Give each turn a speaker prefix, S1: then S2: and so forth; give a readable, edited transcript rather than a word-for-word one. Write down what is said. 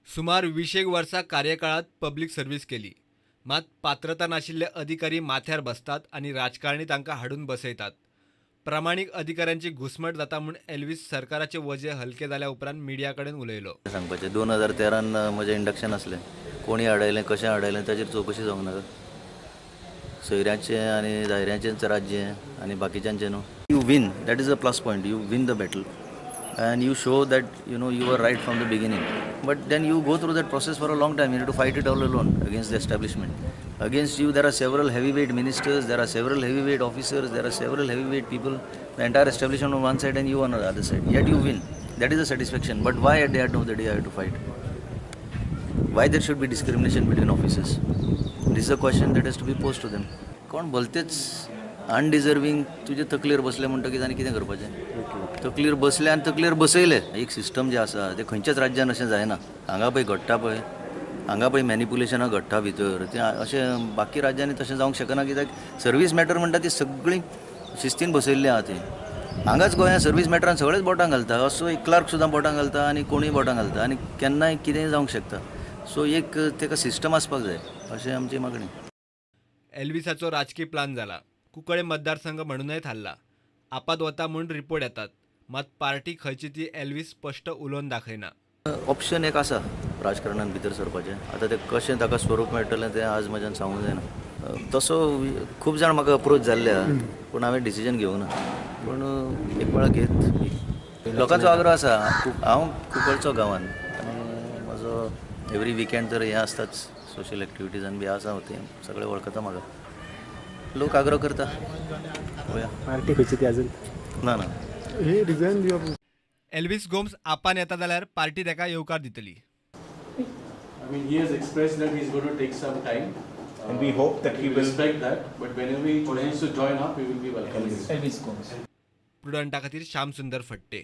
S1: सुमार 20 वर्सां कार्यकाळात पब्लीक सर्व्हिस केली, मात पात्रता नाशिल्ले अधिकारी माथ्यार बसतात आणि राजकारणी तांकां हाडून बसयतात. प्रामाणीक अधिकाऱ्यांची घुसमट जाता म्हूण एल्विस सरकाराचे वजे हलके जाल्या उपरांत मिडिया कडेन उलयलो.
S2: सांगपाचें 2013 म्हजें इंडक्शन आसलें. कोणी हाडयलें, कशें हाडयलें ताचेर चवकशी जावंक ना. सोयऱ्यांचें आनी दायऱ्यांचेंच राज्य आनी बाकीच्यांचें न्हू. You win, that is a plus point. You win the battle and you show that you were right from the beginning, but then you go through that process for a long time. You need to fight it all alone against the establishment. Against you there are several heavyweight ministers, there are several heavyweight officers, there are several heavyweight people, the entire establishment on one side and you on the other side, yet you win. That is a satisfaction. But why at the end of the day I have to fight? Why there should be discrimination between officers? This is a question that has to be posed to them. कोण भलतेच undeserving तुजे तकलेर बसले म्हणटकीर आनी कितें करपाचें? तकलेर बसले आनी तकलेर बसयले. एक सिस्टम जे आसा तें खंयच्याच राज्यान अशें जायना. हांगा पळय घडटा पळय, हांगा पळय मॅनिपुलेशनां घडटा भितर, तें अशें बाकी राज्यांनी तशें जावंक शकना. कित्याक सर्वीस मॅटर म्हणटा ती सगळीं शिस्तीन बसयल्ली आहा ती. हांगाच गोंयांत सर्वीस मॅटरान सगळेच बोटां घालता. असो एक क्लार्क सुद्दां बोटां घालता आनी कोणूय बोटां घालता आनी केन्नाय कितेंय जावंक शकता. सो एक तेका सिस्टम आसपाक जाय अशें आमची मागणी.
S1: एल्विसाचो राजकीय प्लान जाला. कुंकळे मतदारसंघ म्हणूनय थारला. आपात वता म्हूण रिपोर्ट येतात, मात पार्टी खंयची ती एल्विस स्पश्ट उलोवन दाखयना.
S2: ऑप्शन एक आसा राजकारणांत भितर सरपाचें. आतां तें कशें ताका स्वरूप मेळटलें तें आज म्हज्यान सांगूंक जायना. तसो खूब जाण म्हाका अप्रोच जाल्ले आहा, पूण हांवें डिसिजन घेवंक ना. पूण एक वेळा घेत. लोकांचो आग्रह आसा. हांव कुंकळचो गांवांत आनी म्हजो एवरी विकेंड तर हें आसताच, सोशल एक्टिविटीजान बी आसा. तें सगळें वळखता म्हाका. लोक आग्रह करता.
S3: पार्टी खंयची ती अजून
S2: ना ना.
S3: हे रिझन दिवप.
S1: एल्विस गोम्स आपान येता जाल्यार पार्टी ताका येवकार दितली.
S4: I mean, he has expressed that he's going to take some time.
S5: And we hope that he will
S4: respect that. But whenever he chooses to join up, we will be welcoming.
S1: प्रुडंटा खातीर श्याम सुंदर फडटे.